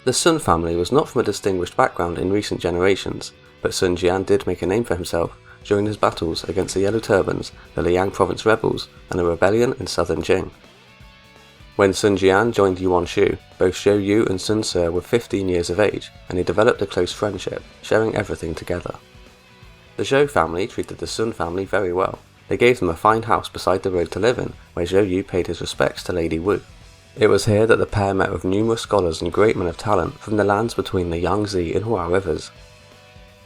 The Sun family was not from a distinguished background in recent generations, but Sun Jian did make a name for himself during his battles against the Yellow Turbans, the Liang province rebels, and a rebellion in southern Jing. When Sun Jian joined Yuan Shu, both Shou Yu and Sun Ce were 15 years of age, and they developed a close friendship, sharing everything together. The Zhou family treated the Sun family very well. They gave them a fine house beside the road to live in, where Zhou Yu paid his respects to Lady Wu. It was here that the pair met with numerous scholars and great men of talent from the lands between the Yangtze and Hua rivers.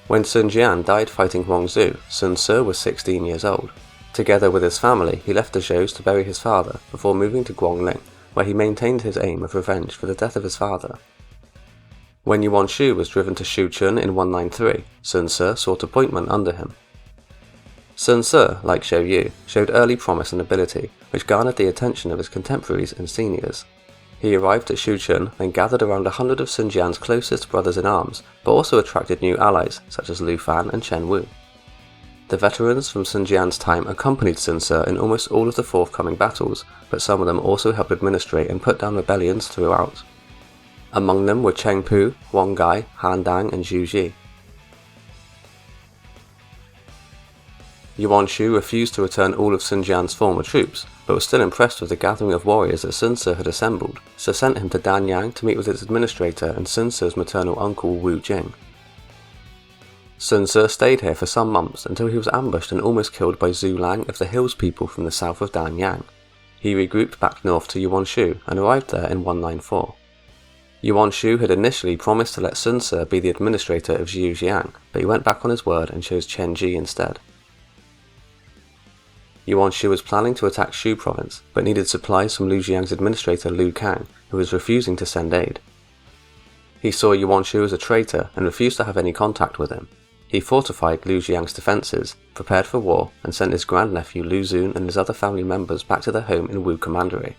When Sun Jian died fighting Huangzu, Sun Ce was 16 years old. Together with his family, he left the Zhous to bury his father before moving to Guangling, where he maintained his aim of revenge for the death of his father. When Yuan Shu was driven to Shuchun in 193, Sun Ce sought appointment under him. Sun Ce, like Shou Yu, showed early promise and ability, which garnered the attention of his contemporaries and seniors. He arrived at Shuchun and gathered around 100 of Sun Jian's closest brothers-in-arms, but also attracted new allies such as Lu Fan and Chen Wu. The veterans from Sun Jian's time accompanied Sun Ce in almost all of the forthcoming battles, but some of them also helped administrate and put down rebellions throughout. Among them were Cheng Pu, Wang Gai, Han Dang, and Zhu Ji. Yuan Shu refused to return all of Sun Jian's former troops, but was still impressed with the gathering of warriors that Sun Ce had assembled, so sent him to Danyang to meet with its administrator and Sun Ce's maternal uncle Wu Jing. Sun Ce stayed here for some months until he was ambushed and almost killed by Zhu Lang of the Hills people from the south of Danyang. He regrouped back north to Yuan Shu and arrived there in 194. Yuan Shu had initially promised to let Sun Ce be the administrator of Zhujiang, but he went back on his word and chose Chen Ji instead. Yuan Shu was planning to attack Shu province, but needed supplies from Lu Jiang's administrator Lu Kang, who was refusing to send aid. He saw Yuan Shu as a traitor and refused to have any contact with him. He fortified Lu Jiang's defences, prepared for war, and sent his grandnephew Lu Xun and his other family members back to their home in Wu Commandery.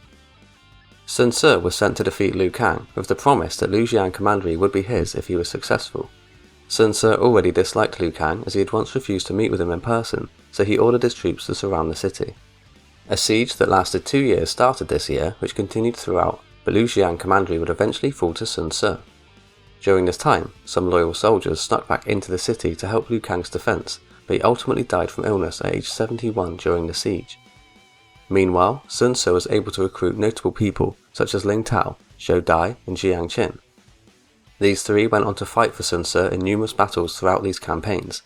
Sun Ce was sent to defeat Lu Kang, with the promise that Lu Jiang Commandery would be his if he was successful. Sun Ce already disliked Lu Kang as he had once refused to meet with him in person, so he ordered his troops to surround the city. A siege that lasted 2 years started this year, which continued throughout, but Lu Jiang Commandery would eventually fall to Sun Ce. During this time, some loyal soldiers snuck back into the city to help Lu Kang's defense, but he ultimately died from illness at age 71 during the siege. Meanwhile, Sun Ce was able to recruit notable people such as Ling Tao, Zhou Dai, and Jiang Qin. These three went on to fight for Sun Ce in numerous battles throughout these campaigns.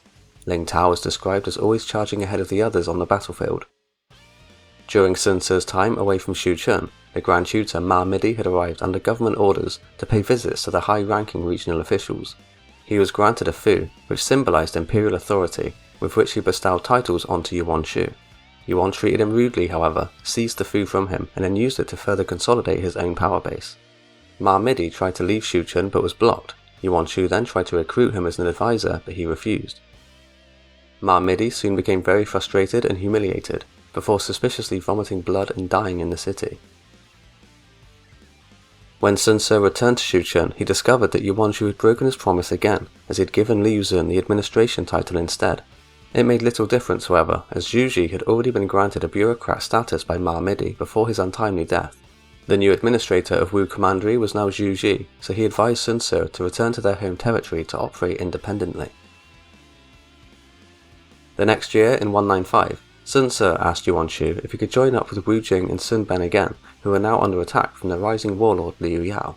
Ling Tao is described as always charging ahead of the others on the battlefield. During Sun Ce's time away from Shuchun, the Grand Tutor Ma Midi had arrived under government orders to pay visits to the high-ranking regional officials. He was granted a fu, which symbolized imperial authority, with which he bestowed titles onto Yuan Shu. Yuan treated him rudely, however, seized the fu from him, and then used it to further consolidate his own power base. Ma Midi tried to leave Shuchun but was blocked. Yuan Shu then tried to recruit him as an advisor, but he refused. Ma Midi soon became very frustrated and humiliated, before suspiciously vomiting blood and dying in the city. When Sun Ce returned to Shuchun, he discovered that Yuan Shu had broken his promise again, as he had given Liu Xun the administration title instead. It made little difference, however, as Zhu Ji had already been granted a bureaucrat status by Ma Midi before his untimely death. The new administrator of Wu Commandery was now Zhu Ji, so he advised Sun Ce to return to their home territory to operate independently. The next year, in 195, Sun Ce asked Yuan Shu if he could join up with Wu Jing and Sun Ben again, who were now under attack from the rising warlord Liu Yao.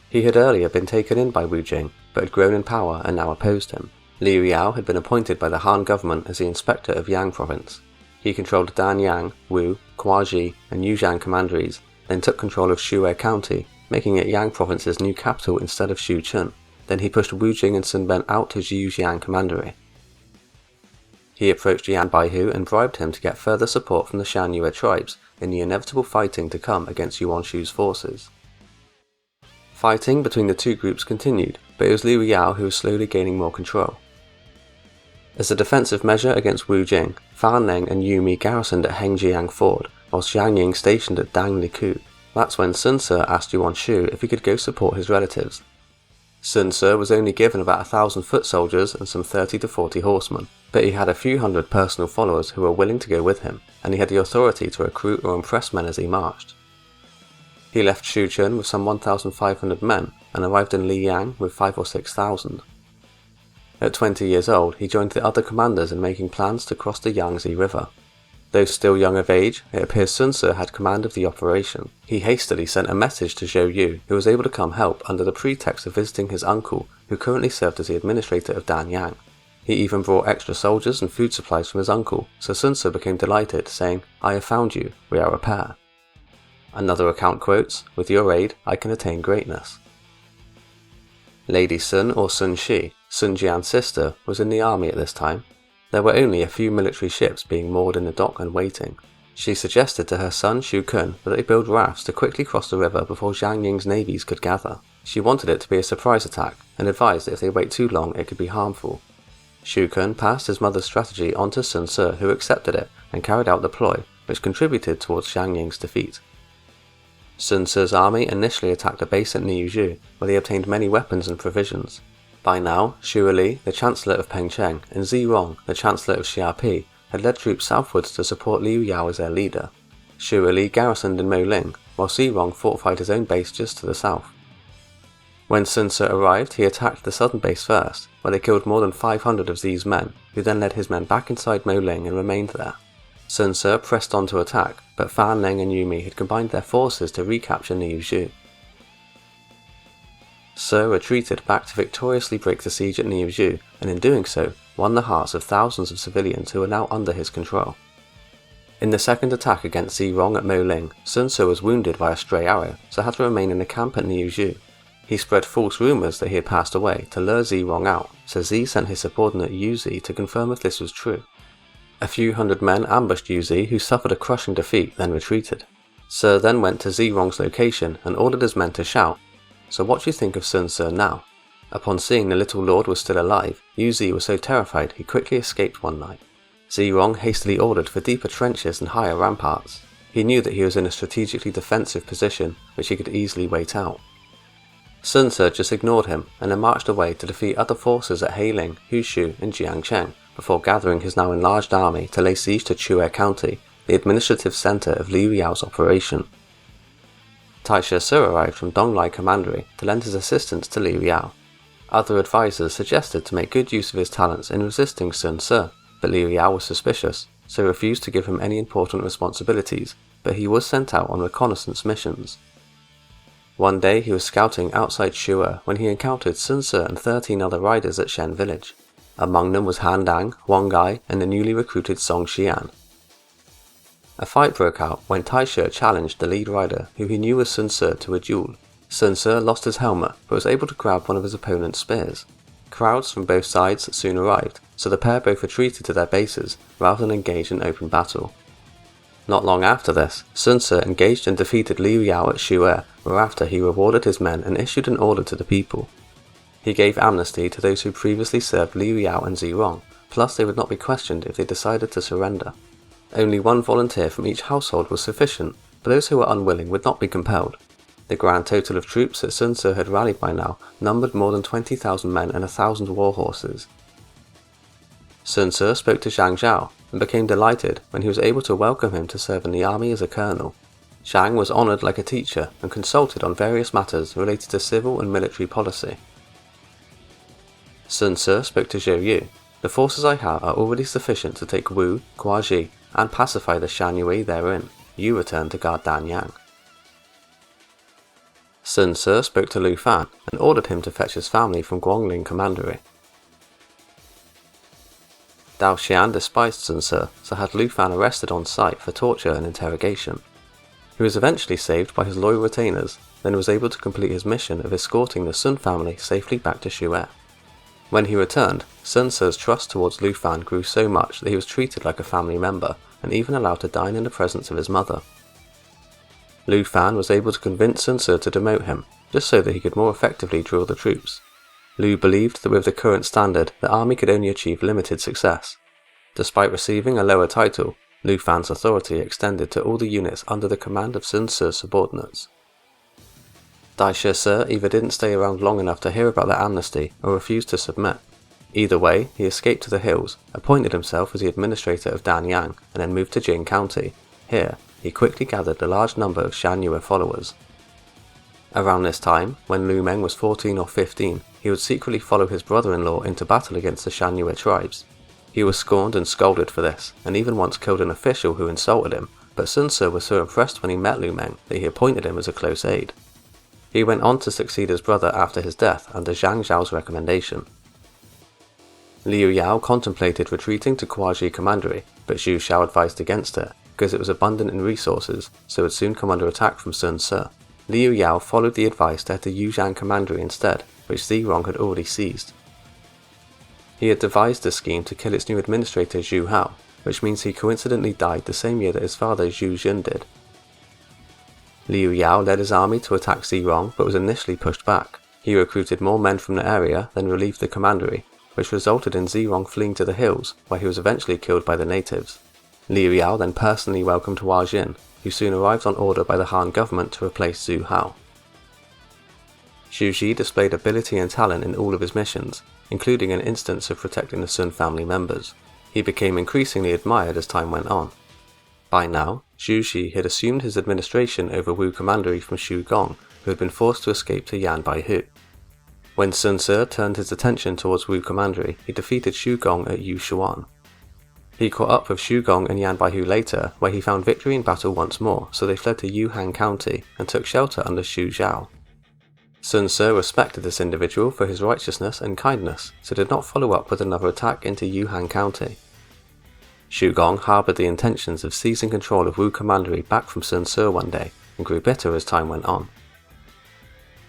He had earlier been taken in by Wu Jing, but had grown in power and now opposed him. Liu Yao had been appointed by the Han government as the inspector of Yang province. He controlled Danyang, Wu, Guangling, and Yuzhang commanderies, then took control of Shue County, making it Yang province's new capital instead of Shuchun. Then he pushed Wu Jing and Sun Ben out to Zhujiang commandery. He approached Yan Baihu and bribed him to get further support from the Shanyue tribes in the inevitable fighting to come against Yuan Shu's forces. Fighting between the two groups continued, but it was Liu Yao who was slowly gaining more control. As a defensive measure against Wu Jing, Fan Neng and Yu Mi garrisoned at Hengjiang Ford, while Xiang Ying stationed at Dang Liku. That's when Sun Ce asked Yuan Shu if he could go support his relatives. Sun Ce was only given about 1,000 foot soldiers and some 30 to 40 horsemen, but he had a few hundred personal followers who were willing to go with him, and he had the authority to recruit or impress men as he marched. He left Shouchun with some 1,500 men and arrived in Liyang with 5,000 or 6,000. At 20 years old, he joined the other commanders in making plans to cross the Yangtze River. Though still young of age, it appears Sun Ce had command of the operation. He hastily sent a message to Zhou Yu, who was able to come help under the pretext of visiting his uncle, who currently served as the administrator of Danyang. He even brought extra soldiers and food supplies from his uncle, so Sun Ce became delighted, saying, "I have found you, we are a pair." Another account quotes, "With your aid, I can attain greatness." Lady Sun, or Sun Shi, Sun Jian's sister, was in the army at this time. There were only a few military ships being moored in the dock and waiting. She suggested to her son Shu Kun that they build rafts to quickly cross the river before Zhang Ying's navies could gather. She wanted it to be a surprise attack, and advised that if they wait too long it could be harmful. Shu Kun passed his mother's strategy on to Sun Ce, who accepted it and carried out the ploy, which contributed towards Zhang Ying's defeat. Sun Ce's army initially attacked a base at Niuzhu, where they obtained many weapons and provisions. By now, Xu Li, the Chancellor of Pengcheng, and Zi Rong, the Chancellor of Xiapi, had led troops southwards to support Liu Yao as their leader. Xu Li garrisoned in Moling, while Zi Rong fortified his own base just to the south. When Sun Ce arrived, he attacked the southern base first, where they killed more than 500 of Zi's men, who then led his men back inside Moling and remained there. Sun Ce pressed on to attack, but Fan Leng and Yumi had combined their forces to recapture Niuzhu. Ce retreated back to victoriously break the siege at Niuzhu, and in doing so, won the hearts of thousands of civilians who were now under his control. In the second attack against Zi Rong at Moling, Sun Ce was wounded by a stray arrow, so had to remain in the camp at Niuzhu. He spread false rumours that he had passed away to lure Zi Rong out, so Zi sent his subordinate Yu Zi to confirm if this was true. A few hundred men ambushed Yu Zi, who suffered a crushing defeat, then retreated. Ce then went to Zi Rong's location and ordered his men to shout, "So what do you think of Sun Ce now?" Upon seeing the little lord was still alive, Yu Zi was so terrified he quickly escaped one night. Zi Rong hastily ordered for deeper trenches and higher ramparts. He knew that he was in a strategically defensive position, which he could easily wait out. Sun Ce just ignored him and then marched away to defeat other forces at Heiling, Hushu and Jiangcheng, before gathering his now enlarged army to lay siege to Chue County, the administrative centre of Liu Yao's operation. Taisha Ce arrived from Donglai Commandery to lend his assistance to Liu Yao. Other advisors suggested to make good use of his talents in resisting Sun Ce, but Liu Yao was suspicious, so refused to give him any important responsibilities, but he was sent out on reconnaissance missions. One day he was scouting outside Shou when he encountered Sun Ce and 13 other riders at Shen village. Among them was Han Dang, Wang Gai, and the newly recruited Song Xian. A fight broke out when Taisha challenged the lead rider, who he knew was Sun Ce, to a duel. Sun Ce lost his helmet, but was able to grab one of his opponent's spears. Crowds from both sides soon arrived, so the pair both retreated to their bases, rather than engage in open battle. Not long after this, Sun Ce engaged and defeated Liu Yao at Shu, whereafter he rewarded his men and issued an order to the people. He gave amnesty to those who previously served Liu Yao and Zi Rong, plus they would not be questioned if they decided to surrender. Only one volunteer from each household was sufficient, but those who were unwilling would not be compelled. The grand total of troops that Sun Ce had rallied by now numbered more than 20,000 men and 1,000 war horses. Sun Ce spoke to Zhang Zhao and became delighted when he was able to welcome him to serve in the army as a colonel. Zhang was honoured like a teacher and consulted on various matters related to civil and military policy. Sun Ce spoke to Zhou Yu. "The forces I have are already sufficient to take Wu, Guangling, and pacify the Shan Yue therein. You return to guard Danyang." Sun Ce spoke to Lu Fan and ordered him to fetch his family from Guangling Commandery. Dao Xian despised Sun Ce, so had Lu Fan arrested on sight for torture and interrogation. He was eventually saved by his loyal retainers, then was able to complete his mission of escorting the Sun family safely back to Shu. When he returned, Sun Ce's trust towards Lu Fan grew so much that he was treated like a family member, and even allowed to dine in the presence of his mother. Lu Fan was able to convince Sun Ce to demote him, just so that he could more effectively drill the troops. Lu believed that with the current standard, the army could only achieve limited success. Despite receiving a lower title, Lu Fan's authority extended to all the units under the command of Sun Ce's subordinates. Daisha Ce either didn't stay around long enough to hear about the amnesty or refused to submit. Either way, he escaped to the hills, appointed himself as the administrator of Danyang, and then moved to Jing County. Here, he quickly gathered a large number of Shan Yue followers. Around this time, when Lu Meng was 14 or 15, he would secretly follow his brother-in-law into battle against the Shan tribes. He was scorned and scolded for this, and even once killed an official who insulted him, but Sun Ce was so impressed when he met Lu Meng that he appointed him as a close aide. He went on to succeed his brother after his death under Zhang Zhao's recommendation. Liu Yao contemplated retreating to Guangling commandery, but Zhu Shao advised against it, because it was abundant in resources, so it would soon come under attack from Sun Ce. Liu Yao followed the advice to head to Yuzhang commandery instead, which Zirong had already seized. He had devised a scheme to kill its new administrator Zhu Hao, which means he coincidentally died the same year that his father Zhu Jun did. Liu Yao led his army to attack Zirong but was initially pushed back. He recruited more men from the area than relieved the commandery, which resulted in Zirong fleeing to the hills, where he was eventually killed by the natives. Liu Yao then personally welcomed Hua Xin, who soon arrived on order by the Han government to replace Zhu Hao. Zhu Ji displayed ability and talent in all of his missions, including an instance of protecting the Sun family members. He became increasingly admired as time went on. By now, Zhu Ji had assumed his administration over Wu commandery from Shu Gong, who had been forced to escape to Yan Baihu. When Sun Ce turned his attention towards Wu commandery, he defeated Shu Gong at Yushuan. He caught up with Shu Gong and Yan Baihu later, where he found victory in battle once more, so they fled to Yuhang County and took shelter under Xu Zhao. Sun Ce respected this individual for his righteousness and kindness, so did not follow up with another attack into Yuhang County. Shu Gong harboured the intentions of seizing control of Wu commandery back from Sun Ce one day, and grew bitter as time went on.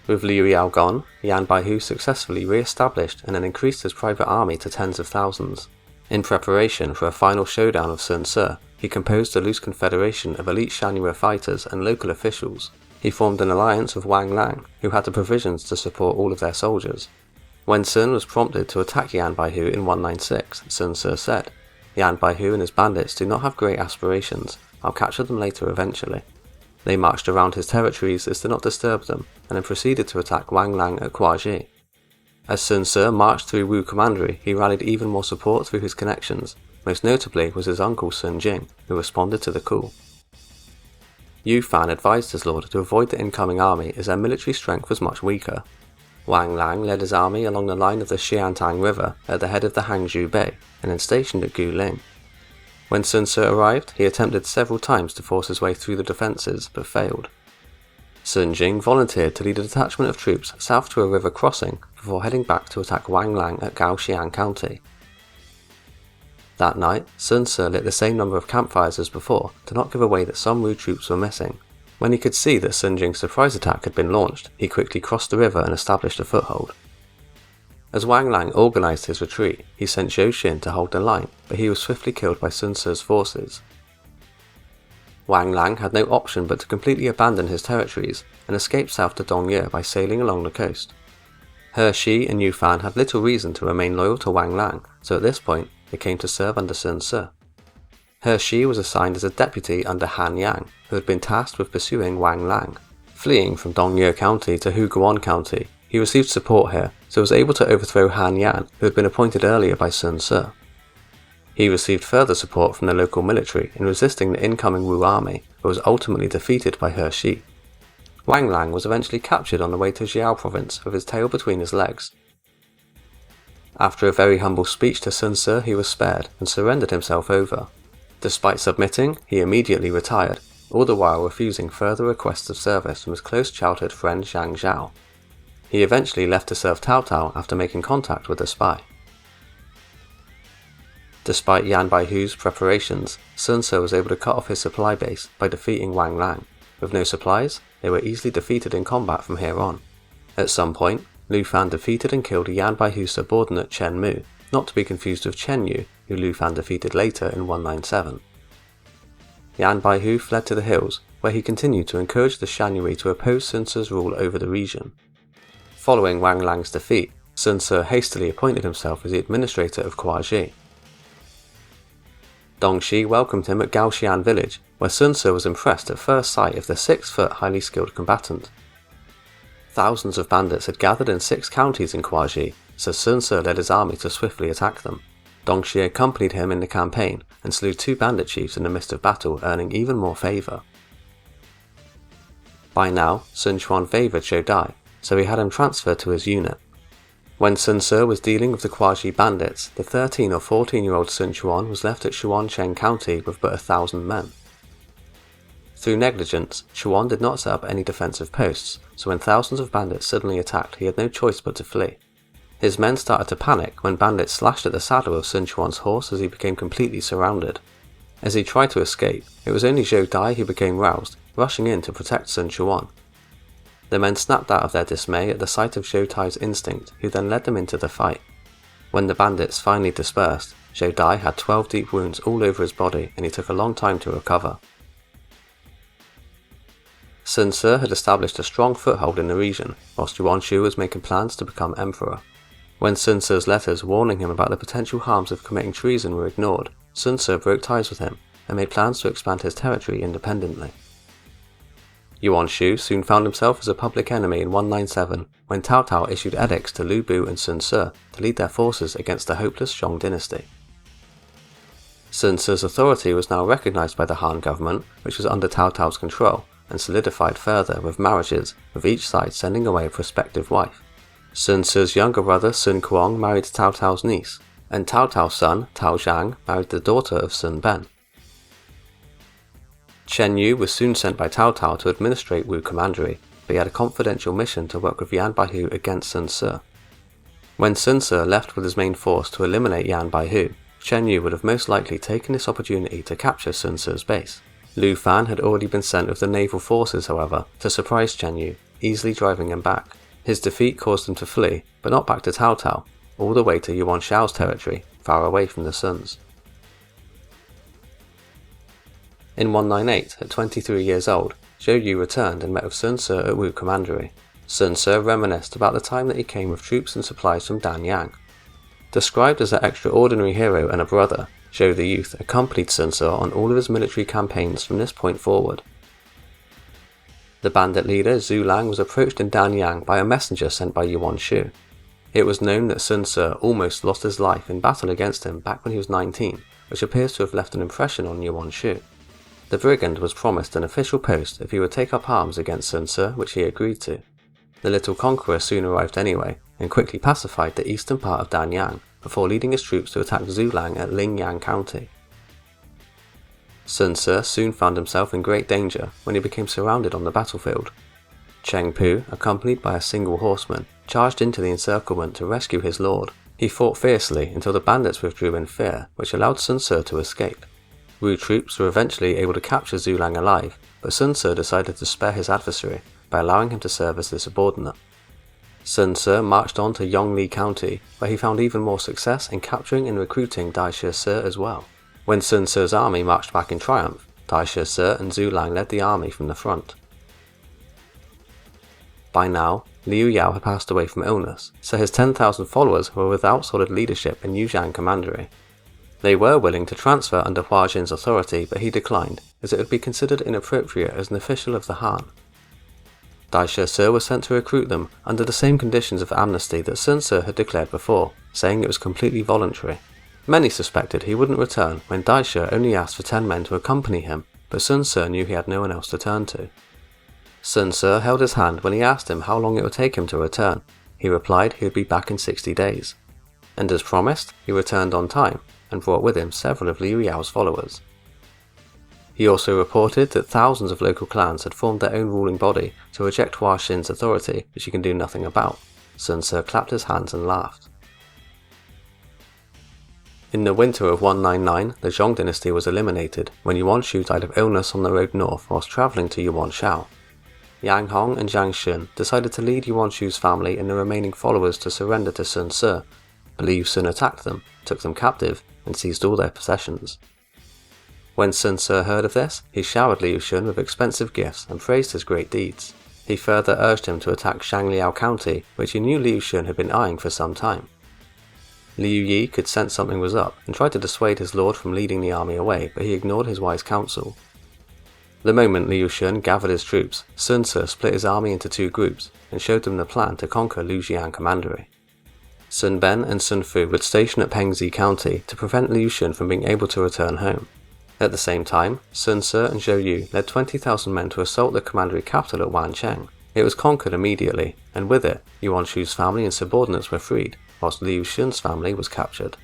With Liu Yao gone, Yan Baihu successfully re-established and then increased his private army to tens of thousands. In preparation for a final showdown of Sun Ce, he composed a loose confederation of elite Shan fighters and local officials. He formed an alliance with Guangling, who had the provisions to support all of their soldiers. When Sun was prompted to attack Yan Baihu in 196, Sun Ce said, "Yan Baihu and his bandits do not have great aspirations. I'll capture them later eventually." They marched around his territories as to not disturb them, and then proceeded to attack Guangling at Guangzhi. As Sun Ce marched through Wu commandery, he rallied even more support through his connections. Most notably was his uncle Sun Jing, who responded to the call. Yu Fan advised his lord to avoid the incoming army as their military strength was much weaker. Guangling led his army along the line of the Xiantang River at the head of the Hangzhou Bay, and then stationed at Guling. When Sun Ce arrived, he attempted several times to force his way through the defences, but failed. Sun Jing volunteered to lead a detachment of troops south to a river crossing before heading back to attack Guangling at Gaoxiang County. That night, Sun Ce lit the same number of campfires as before to not give away that some Wu troops were missing. When he could see that Sun Jing's surprise attack had been launched, he quickly crossed the river and established a foothold. As Guangling organised his retreat, he sent Zhou Xin to hold the line, but he was swiftly killed by Sun Ce's forces. Guangling had no option but to completely abandon his territories and escape south to Dongye by sailing along the coast. He Shi and Yu Fan had little reason to remain loyal to Guangling, so at this point they came to serve under Sun Ce. He Shi was assigned as a deputy under Han Yang, who had been tasked with pursuing Guangling. Fleeing from Dongye County to Huguan County, he received support here, so was able to overthrow Han Yan, who had been appointed earlier by Sun Ce. He received further support from the local military in resisting the incoming Wu army, but was ultimately defeated by He Shi. Guangling was eventually captured on the way to Jiao province with his tail between his legs. After a very humble speech to Sun Ce, he was spared and surrendered himself over. Despite submitting, he immediately retired, all the while refusing further requests of service from his close childhood friend Zhang Zhao. He eventually left to serve Cao Cao after making contact with a spy. Despite Yan Baihu's preparations, Sun Ce was able to cut off his supply base by defeating Guangling. With no supplies, they were easily defeated in combat from here on. At some point, Lu Fan defeated and killed Yan Baihu's subordinate Chen Mu, not to be confused with Chen Yu, who Lu Fan defeated later in 197. Yan Baihu fled to the hills, where he continued to encourage the Shan to oppose Sun Ce's rule over the region. Following Guangling's defeat, Sun Ce hastily appointed himself as the administrator of Guangzhi. Dongxi welcomed him at Gaoxian village, where Sun Ce was impressed at first sight of the 6-foot highly skilled combatant. Thousands of bandits had gathered in 6 counties in Guangzhi, so Sun Ce led his army to swiftly attack them. Dongxi accompanied him in the campaign and slew 2 bandit chiefs in the midst of battle, earning even more favour. By now, Sun Quan favoured Shou Dai, so he had him transferred to his unit. When Sun Ce was dealing with the Guangling bandits, the 13 or 14-year-old Sun Quan was left at Shuancheng County with but 1,000 men. Through negligence, Chuan did not set up any defensive posts, so when thousands of bandits suddenly attacked, he had no choice but to flee. His men started to panic when bandits slashed at the saddle of Sun Quan's horse as he became completely surrounded. As he tried to escape, it was only Shou Dai who became roused, rushing in to protect Sun Quan. The men snapped out of their dismay at the sight of Shou Dai's instinct, who then led them into the fight. When the bandits finally dispersed, Shou Dai had 12 deep wounds all over his body and he took a long time to recover. Sun Ce had established a strong foothold in the region, whilst Yuan Shu was making plans to become emperor. When Sun Ce's letters warning him about the potential harms of committing treason were ignored, Sun Ce broke ties with him and made plans to expand his territory independently. Yuan Shu soon found himself as a public enemy in 197 when Cao Cao issued edicts to Lu Bu and Sun Ce to lead their forces against the hopeless Zhong dynasty. Sun Ce's authority was now recognized by the Han government, which was under Cao Cao's control, and solidified further with marriages, with each side sending away a prospective wife. Sun Ce's younger brother Sun Kuang married Cao Cao's niece, and Cao Cao's son Cao Zhang married the daughter of Sun Ben. Chen Yu was soon sent by Cao Cao to administrate Wu Commandery, but he had a confidential mission to work with Yan Baihu against Sun Ce. When Sun Ce left with his main force to eliminate Yan Baihu, Chen Yu would have most likely taken this opportunity to capture Sun Ce's base. Lu Fan had already been sent with the naval forces, however, to surprise Chen Yu, easily driving him back. His defeat caused him to flee, but not back to Cao Cao, all the way to Yuan Shao's territory, far away from the Suns. In 198, at 23 years old, Zhou Yu returned and met with Sun Ce at Wu Commandery. Sun Ce reminisced about the time that he came with troops and supplies from Danyang. Described as an extraordinary hero and a brother, Zhou the youth accompanied Sun Ce on all of his military campaigns from this point forward. The bandit leader Zhu Lang was approached in Danyang by a messenger sent by Yuan Shu. It was known that Sun Ce almost lost his life in battle against him back when he was 19, which appears to have left an impression on Yuan Shu. The brigand was promised an official post if he would take up arms against Sun Ce, which he agreed to. The little conqueror soon arrived anyway, and quickly pacified the eastern part of Danyang, before leading his troops to attack Zhu Lang at Lingyang County. Sun Ce soon found himself in great danger when he became surrounded on the battlefield. Cheng Pu, accompanied by a single horseman, charged into the encirclement to rescue his lord. He fought fiercely until the bandits withdrew in fear, which allowed Sun Ce to escape. Wu troops were eventually able to capture Zhu Lang alive, but Sun Ce decided to spare his adversary by allowing him to serve as their subordinate. Sun Ce marched on to Yongli County, where he found even more success in capturing and recruiting Dai Shi Ce as well. When Sun Ce's army marched back in triumph, Dai Shi Ce and Zhu Lang led the army from the front. By now, Liu Yao had passed away from illness, so his 10,000 followers were without solid leadership in Yuzhang Commandery. They were willing to transfer under Hua Jin's authority, but he declined, as it would be considered inappropriate as an official of the Han. Dai Shi Ce was sent to recruit them under the same conditions of amnesty that Sun Ce had declared before, saying it was completely voluntary. Many suspected he wouldn't return when Dai Shi only asked for 10 men to accompany him, but Sun Ce knew he had no one else to turn to. Sun Ce held his hand when he asked him how long it would take him to return. He replied he would be back in 60 days. And as promised, he returned on time, and brought with him several of Liu Yao's followers. He also reported that thousands of local clans had formed their own ruling body to reject Hua Xin's authority, which he can do nothing about. Sun Ce clapped his hands and laughed. In the winter of 199, the Zhong dynasty was eliminated when Yuan Shu died of illness on the road north whilst travelling to Yuan Shao. Yang Hong and Jiang Shun decided to lead Yuan Shu's family and the remaining followers to surrender to Sun Ce, but Liu Sun attacked them, took them captive, and seized all their possessions. When Sun Ce heard of this, he showered Liu Shun with expensive gifts and praised his great deeds. He further urged him to attack Shangliao County, which he knew Liu Shun had been eyeing for some time. Liu Yi could sense something was up and tried to dissuade his lord from leading the army away, but he ignored his wise counsel. The moment Liu Shun gathered his troops, Sun Ce split his army into 2 groups and showed them the plan to conquer Lujiang Commandery. Sun Ben and Sun Fu would station at Pengzi County to prevent Liu Shun from being able to return home. At the same time, Sun Ce and Zhou Yu led 20,000 men to assault the commandery capital at Wancheng. It was conquered immediately, and with it, Yuan Shu's family and subordinates were freed, whilst Liu Shun's family was captured.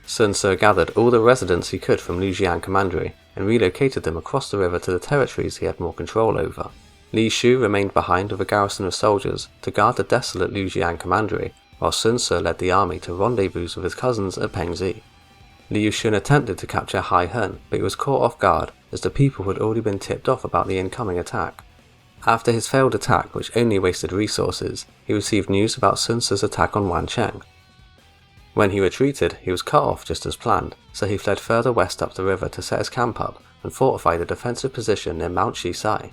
Sun Ce gathered all the residents he could from Lujiang commandery and relocated them across the river to the territories he had more control over. Li Shu remained behind with a garrison of soldiers to guard the desolate Lujiang commandery, while Sun Ce led the army to rendezvous with his cousins at Pengzi. Liu Shun attempted to capture Hai-Hen, but he was caught off guard as the people had already been tipped off about the incoming attack. After his failed attack, which only wasted resources, he received news about Sun Ce's attack on Wancheng. When he retreated, he was cut off just as planned, so he fled further west up the river to set his camp up and fortify the defensive position near Mount Shisai.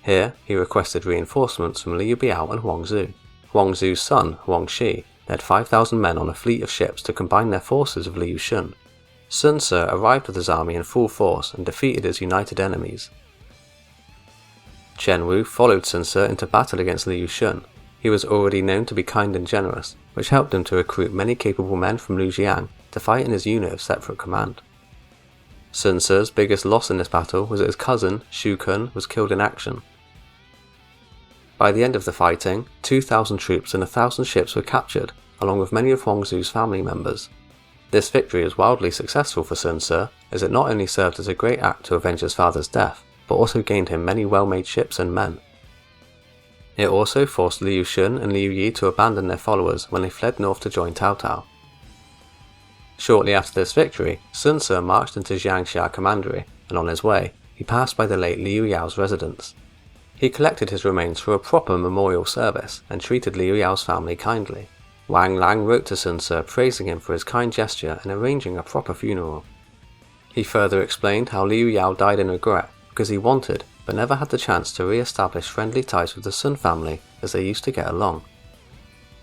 Here, he requested reinforcements from Liu Biao and Huang Zu. Huang Zu's son, Huang Shi, led 5,000 men on a fleet of ships to combine their forces with Liu Shun. Sun Ce arrived with his army in full force and defeated his united enemies. Chen Wu followed Sun Ce into battle against Liu Shun. He was already known to be kind and generous, which helped him to recruit many capable men from Lujiang to fight in his unit of separate command. Sun Ce's biggest loss in this battle was that his cousin, Shu Kun, was killed in action. By the end of the fighting, 2,000 troops and 1,000 ships were captured, along with many of Huang Zu's family members. This victory was wildly successful for Sun Ce, as it not only served as a great act to avenge his father's death, but also gained him many well-made ships and men. It also forced Liu Shun and Liu Yi to abandon their followers when they fled north to join Cao Cao. Shortly after this victory, Sun Ce marched into Jiangxia commandery, and on his way, he passed by the late Liu Yao's residence. He collected his remains for a proper memorial service and treated Liu Yao's family kindly. Wang Lang wrote to Sun Ce praising him for his kind gesture and arranging a proper funeral. He further explained how Liu Yao died in regret because he wanted, but never had the chance to re-establish friendly ties with the Sun family as they used to get along.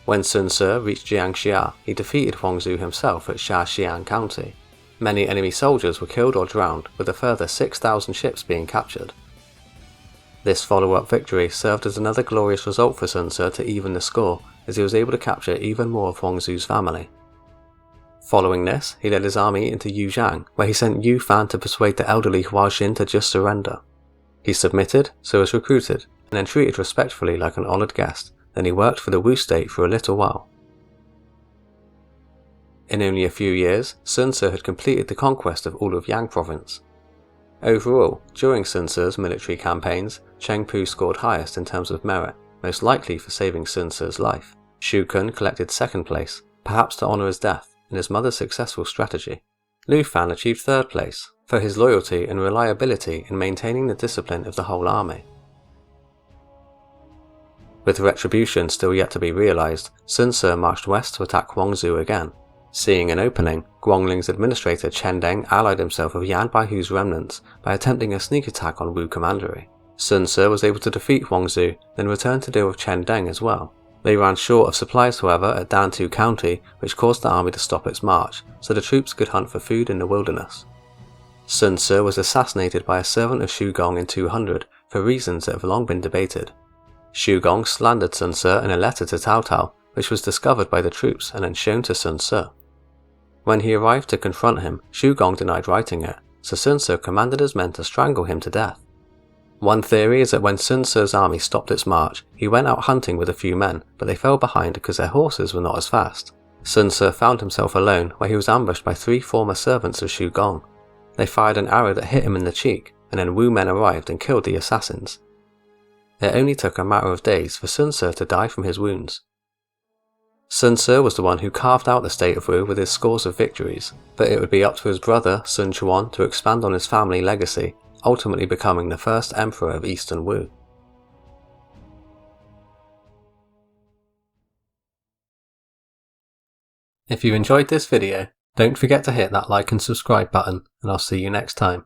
When Sun Ce reached Jiangxia, he defeated Huang Zu himself at Shaxian County. Many enemy soldiers were killed or drowned, with a further 6,000 ships being captured. This follow-up victory served as another glorious result for Sun Ce to even the score, as he was able to capture even more of Huang Zu's family. Following this, he led his army into Yuzhang, where he sent Yu Fan to persuade the elderly Hua Xin to just surrender. He submitted, so was recruited, and then treated respectfully like an honoured guest. Then he worked for the Wu state for a little while. In only a few years, Sun Ce had completed the conquest of all of Yang province. Overall, during Sun Ce's military campaigns, Cheng Pu scored highest in terms of merit, most likely for saving Sun Ce's life. Shu Kun collected second place, perhaps to honour his death and his mother's successful strategy. Lu Fan achieved third place, for his loyalty and reliability in maintaining the discipline of the whole army. With retribution still yet to be realised, Sun Ce marched west to attack Huang Zu again. Seeing an opening, Guangling's administrator Chen Deng allied himself with Yan Baihu's remnants by attempting a sneak attack on Wu commandery. Sun Ce was able to defeat Huang Zu, then returned to deal with Chen Deng as well. They ran short of supplies however at Dantu County, which caused the army to stop its march, so the troops could hunt for food in the wilderness. Sun Ce was assassinated by a servant of Shou in 200 for reasons that have long been debated. Shou slandered Sun Ce in a letter to Cao Cao, which was discovered by the troops and then shown to Sun Ce. When he arrived to confront him, Shou denied writing it, so Sun Ce commanded his men to strangle him to death. One theory is that when Sun Ce's army stopped its march, he went out hunting with a few men, but they fell behind because their horses were not as fast. Sun Ce found himself alone, where he was ambushed by 3 former servants of Shou. They fired an arrow that hit him in the cheek, and then Wu men arrived and killed the assassins. It only took a matter of days for Sun Ce to die from his wounds. Sun Ce was the one who carved out the state of Wu with his scores of victories, but it would be up to his brother Sun Quan to expand on his family legacy, ultimately becoming the first emperor of Eastern Wu. If you enjoyed this video, don't forget to hit that like and subscribe button, and I'll see you next time.